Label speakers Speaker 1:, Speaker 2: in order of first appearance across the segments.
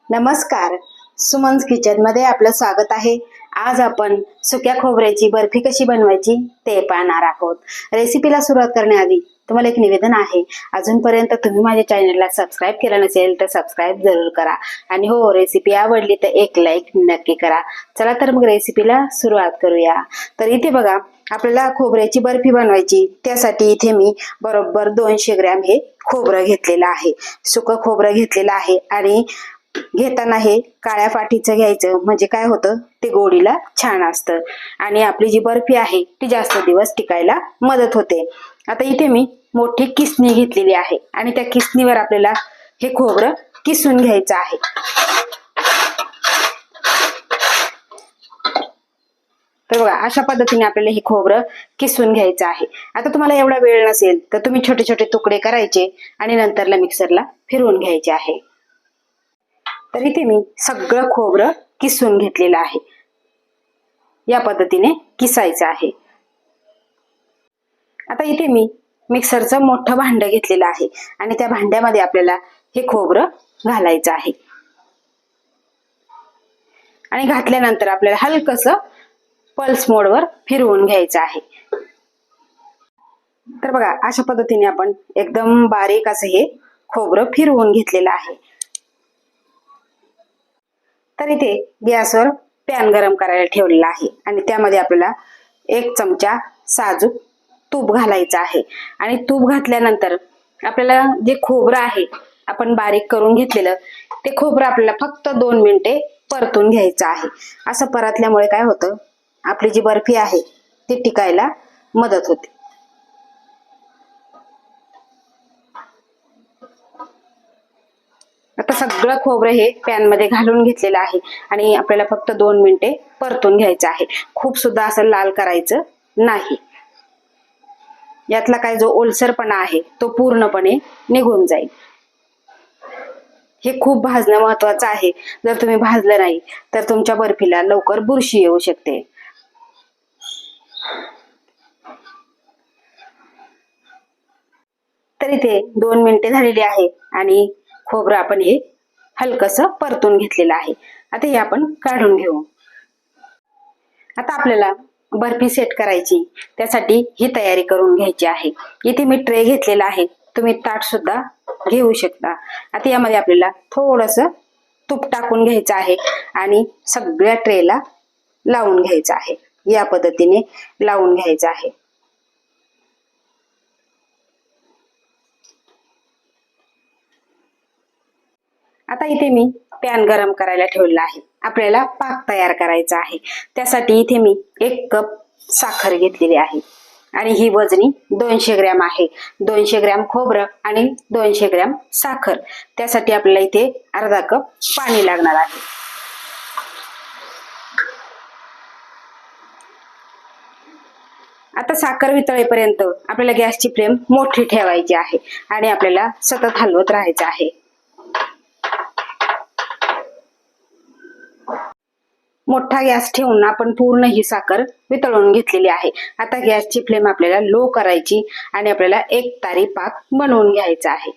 Speaker 1: नमस्कार, सुमन्स किचन मध्ये आपलं स्वागत आहे। आज आपण सुक्या खोबऱ्याची बर्फी कशी बनवायची ते पाहणार आहोत। रेसिपीला सुरुवात करण्याआधी तुम्हाला एक निवेदन आहे, अजूनपर्यंत तुम्ही माझ्या चॅनलला सबस्क्राइब केलं नसेल तर सबस्क्राइब जरूर करा आणि हो, रेसिपी आवडली तर एक लाईक नक्की करा। चला तर मग रेसिपीला सुरुवात करूया। तर इथे बघा, आपल्याला खोबऱ्याची बर्फी बनवायची, त्यासाठी इथे मी बरोबर 200 ग्रॅम हे खोबरं घेतलेलं आहे, सुकं खोबरं घेतलेलं आहे। आणि घेताना हे काळ्या पाठीचं घ्यायचं, म्हणजे काय होतं ते गोडीला छान असतं आणि आपली जी बर्फी आहे ती जास्त दिवस टिकायला मदत होते। आता इथे मी मोठी किसणी घेतलेली आहे आणि त्या किसणीवर आपल्याला हे खोबरं किसून घ्यायचं आहे। तर बघा, अशा पद्धतीने आपल्याला हे खोबरं किसून घ्यायचं आहे। आता तुम्हाला एवढा वेळ नसेल तर तुम्ही छोटे छोटे तुकडे करायचे आणि नंतरला मिक्सरला फिरवून घ्यायचे आहे। तर इथे मी सगळं खोबरं किसून घेतलेलं आहे, या पद्धतीने किसायचं आहे। आता इथे मी मिक्सरचं मोठं भांड घेतलेलं आहे आणि त्या भांड्यामध्ये आपल्याला हे खोबरं घालायचं आहे आणि घातल्यानंतर आपल्याला हलकसं पल्स मोडवर फिरवून घ्यायचं आहे। तर बघा, अशा पद्धतीने आपण एकदम बारीक असं हे खोबरं फिरवून घेतलेलं आहे। तर इथे गॅसवर पॅन गरम करायला ठेवलेला आहे आणि त्यामध्ये आपल्याला 1 चमचा साजूक तूप घालायचं आहे आणि तूप घातल्यानंतर आपल्याला जे खोबरं आहे आपण बारीक करून घेतलेलं, ते खोबरं आपल्याला फक्त 2 मिनिटे परतून घ्यायचं आहे। असं परतल्यामुळे काय होतं, आपली जी बर्फी आहे ती टिकायला मदत होते। आता सगळं खोबरं हे पॅन मध्ये घालून घेतलेलं आहे आणि आपल्याला फक्त 2 मिनिटे परतून घ्यायचं आहे। खूप सुद्धा असं लाल करायचं नाही, यातला काय जो ओलसरपणा आहे तो पूर्णपणे निघून जाईल। हे खूप भाजणं महत्वाचं आहे, जर तुम्ही भाजलं नाही तर तुमच्या बर्फीला लवकर बुरशी येऊ शकते। तर इथे 2 मिनिटे झालेली आहे आणि खोबरं आपण हे हलकसं परतून घेतलेलं आहे। आता हे आपण काढून घेऊ। आता आपल्याला बर्फी सेट करायची, त्यासाठी ही तयारी करून घ्यायची आहे। इथे मी ट्रे घेतलेला आहे, तुम्ही ताट सुद्धा घेऊ शकता। आता यामध्ये आपल्याला थोडंसं तूप टाकून घ्यायचं आहे आणि सगळ्या ट्रेला लावून घ्यायचं आहे, या पद्धतीने लावून घ्यायचं आहे। आता इथे मी पॅन गरम करायला ठेवलेला आहे, आपल्याला पाक तयार करायचा आहे। त्यासाठी इथे मी 1 कप साखर घेतलेली आहे आणि ही वजनी 200 ग्रॅम आहे। 200 ग्रॅम खोबरं आणि 200 ग्रॅम साखर, त्यासाठी आपल्याला इथे अर्धा कप पाणी लागणार आहे। आता साखर वितळेपर्यंत आपल्याला गॅसची फ्लेम मोठी ठेवायची आहे आणि आपल्याला सतत हलवत राहायचं आहे। मोठा गॅस ठेवून आपण पूर्ण ही साखर वितळून घेतलेली आहे। आता गॅसची फ्लेम आपल्याला लो करायची आणि आपल्याला एकतारी पाक बनवून घ्यायचा आहे।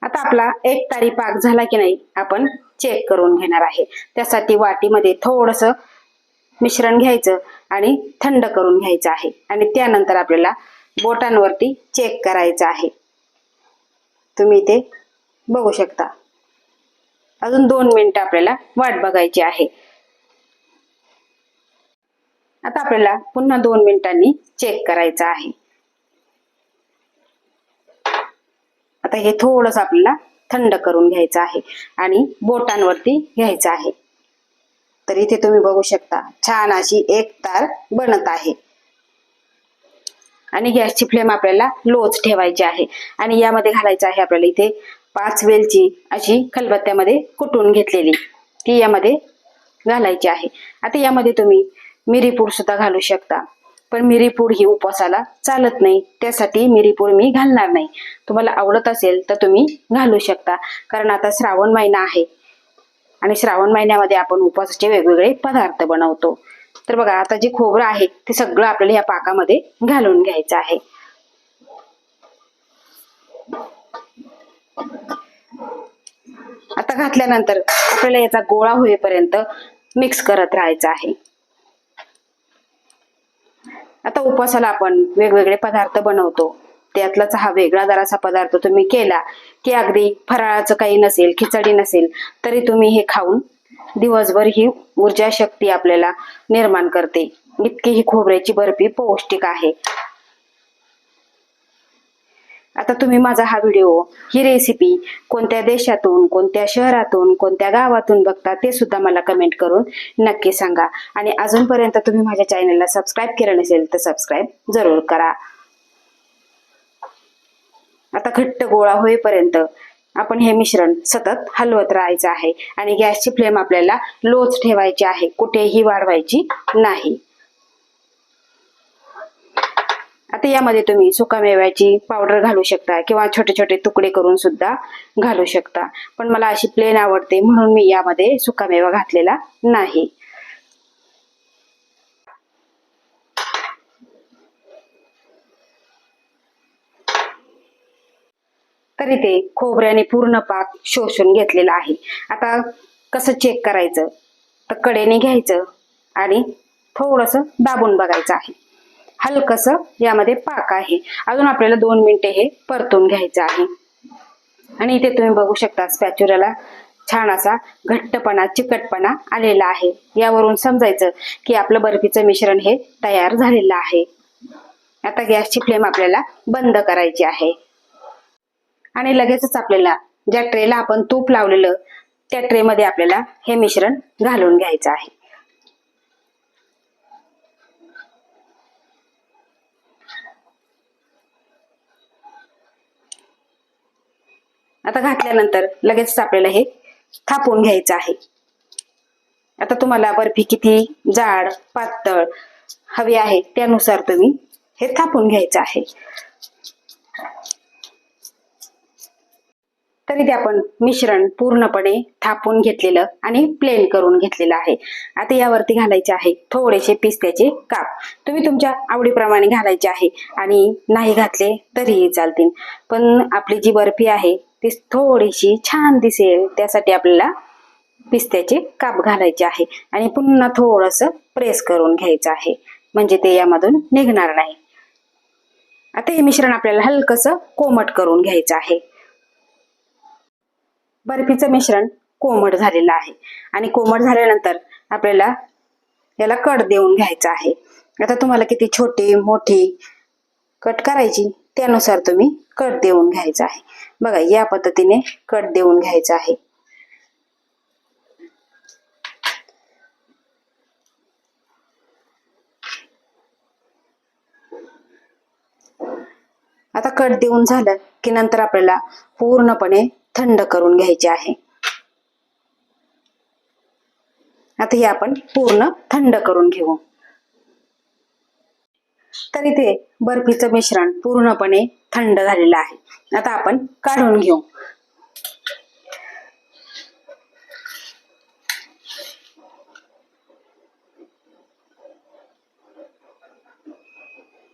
Speaker 1: आता आपला एकतारी पाक झाला की नाही आपण चेक करून घेणार आहे। त्यासाठी वाटीमध्ये थोडंसं मिश्रण घ्यायचं आणि थंड करून घ्यायचं आहे आणि त्यानंतर आपल्याला बोटांवरती चेक करायचं आहे। तुम्ही इथे बघू शकता, अजून 2 मिनिटं आपल्याला वाट बघायची आहे। आता आपल्याला पुन्हा 2 मिनिटांनी चेक करायचं आहे। आता हे थोडंसं आपल्याला थंड करून घ्यायचं आहे आणि बोटांवरती घ्यायचं आहे। तर इथे तुम्ही बघू शकता, छान अशी एक तार बनत आहे आणि गॅसची फ्लेम आपल्याला लोच ठेवायची आहे आणि यामध्ये घालायचं आहे आपल्याला इथे 5 वेलची अशी खलबत्त्यामध्ये कुटून घेतलेली, ती यामध्ये घालायची आहे। आता यामध्ये तुम्ही मिरीपूड सुद्धा घालू शकता, पण मिरीपूड ही उपवासाला चालत नाही, त्यासाठी मिरीपूड मी घालणार नाही। तुम्हाला आवडत असेल तर तुम्ही घालू शकता, कारण आता श्रावण महिना आहे आणि श्रावण महिन्यामध्ये आपण उपवासाचे वेगवेगळे पदार्थ बनवतो। तर बघा, आता जे खोबरं आहे ते सगळं आपल्याला या पाकामध्ये घालून घ्यायचं आहे। आता घातल्यानंतर आपल्याला याचा गोळा होईपर्यंत मिक्स करत राहायचं आहे. आता उपवासाला आपण वेगवेगळे पदार्थ बनवतो, त्यातलाच हा वेगळा जरासा पदार्थ तुम्ही केला की अगदी फराळाचं काही नसेल, खिचडी नसेल तरी तुम्ही हे खाऊन दिवसभर ही ऊर्जा शक्ती आपल्याला निर्माण करते. इतकी ही खोबऱ्याची बर्फी पौष्टिक आहे. आता तुम्ही माझा हा व्हिडिओ, ही रेसिपी कोणत्या देशातून, कोणत्या शहरातून, कोणत्या गावातून बघता ते सुद्धा मला कमेंट करून नक्की सांगा. आणि अजूनपर्यंत तुम्ही माझ्या चॅनलला सबस्क्राईब केलं नसेल तर सबस्क्राईब जरूर करा. आता घट्ट गोळा होईपर्यंत आपण हे मिश्रण सतत हलवत राहायचं आहे आणि गॅसची फ्लेम आपल्याला लोच ठेवायची आहे, कुठेही वाढवायची नाही. आता यामध्ये तुम्ही सुकामेव्याची पावडर घालू शकता किंवा छोटे छोटे तुकडे करून सुद्धा घालू शकता, पण मला अशी प्लेन आवडते म्हणून मी यामध्ये सुकामेवा घातलेला नाही. तरी ते खोबऱ्याने पूर्ण पाक शोषून घेतलेला आहे. आता कसं चेक करायचं तर कडेने घ्यायचं आणि थोडस दाबून बघायचं आहे. हलकसं यामध्ये पाक आहे. अजून आपल्याला 2 मिनिटे हे परतून घ्यायचं आहे. आणि इथे तुम्ही बघू शकता स्पॅच्युलाला छान असा घट्टपणा, चिकटपणा आलेला आहे. यावरून समजायचं की आपलं बर्फीचं मिश्रण हे तयार झालेलं आहे. आता गॅसची फ्लेम आपल्याला बंद करायची आहे आणि लगेचच आपल्याला ज्या ट्रेला आपण तूप लावलेलं त्या ट्रेमध्ये आपल्याला हे मिश्रण घालून घ्यायचं आहे. आता घातल्यानंतर लगेच आपल्याला हे थापून घ्यायचं आहे. आता तुम्हाला बर्फी किती जाड, पातळ हवी आहे त्यानुसार तुम्ही हे थापून घ्यायचं आहे. तरी ते आपण मिश्रण पूर्णपणे थापून घेतलेलं आणि प्लेन करून घेतलेलं आहे. आता यावरती घालायचे आहे थोडेसे पिस्त्याचे काप. तुम्ही तुमच्या आवडीप्रमाणे घालायचे आहे आणि नाही घातले तरीही चालतील, पण आपली जी बर्फी आहे ती थोडीशी छान दिसेल त्यासाठी आपल्याला पिस्त्याचे काप घालायचे आहे आणि पुन्हा थोडंसं प्रेस करून घ्यायचं आहे, म्हणजे ते यामधून निघणार नाही. आता हे मिश्रण आपल्याला हलकसं कोमट करून घ्यायचं आहे. बर्फीचं मिश्रण कोमट झालेलं आहे आणि कोमट झाल्यानंतर आपल्याला याला कट देऊन घ्यायचं आहे. आता तुम्हाला किती छोटी मोठी कट करायची त्यानुसार तुम्ही कट देऊन घ्यायचा आहे. बघा या पद्धतीने कट देऊन घ्यायचा आहे. आता कट देऊन झालं की नंतर आपल्याला पूर्णपणे थंड करून घ्यायचे आहे. आता हे आपण पूर्ण थंड करून घेऊ. तरी ते बर्फीचं मिश्रण पूर्णपणे थंड झालेलं आहे. आता आपण काढून घेऊ.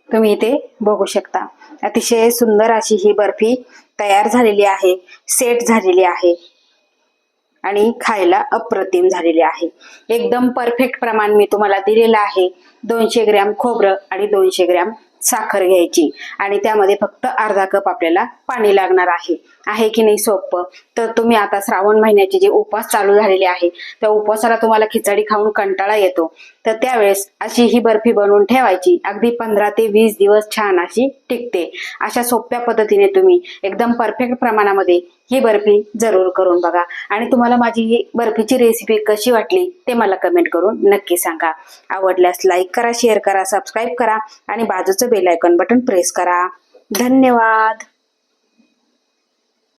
Speaker 1: तुम्ही इथे बघू शकता अतिशय सुंदर अशी ही बर्फी तयार झालेली आहे, सेट झालेली आहे आणि खायला अप्रतिम झालेली आहे. एकदम परफेक्ट प्रमाण मी तुम्हाला दिलेलं आहे. 200 ग्रॅम खोबरं आणि 200 ग्रॅम साखर घ्यायची आणि त्यामध्ये फक्त अर्धा कप आपल्याला पाणी लागणार आहे की नाही सोपं. तर तुम्ही आता श्रावण महिन्याचे जे उपवास चालू झालेले आहे त्या उपवासाला तुम्हाला खिचडी खाऊन कंटाळा येतो, तर त्यावेळेस अशी ही बर्फी बनवून ठेवायची. अगदी 15 ते 20 दिवस छान अशी टिकते. अशा सोप्या पद्धतीने तुम्ही एकदम परफेक्ट प्रमाणामध्ये ही बर्फी जरूर करून बघा आणि तुम्हाला माझी ही बर्फीची रेसिपी कशी वाटली ते मला कमेंट करून नक्की सांगा. आवडल्यास लाईक करा, शेअर करा, सबस्क्राईब करा आणि बाजूचं बेल आयकॉन बटन प्रेस करा. धन्यवाद.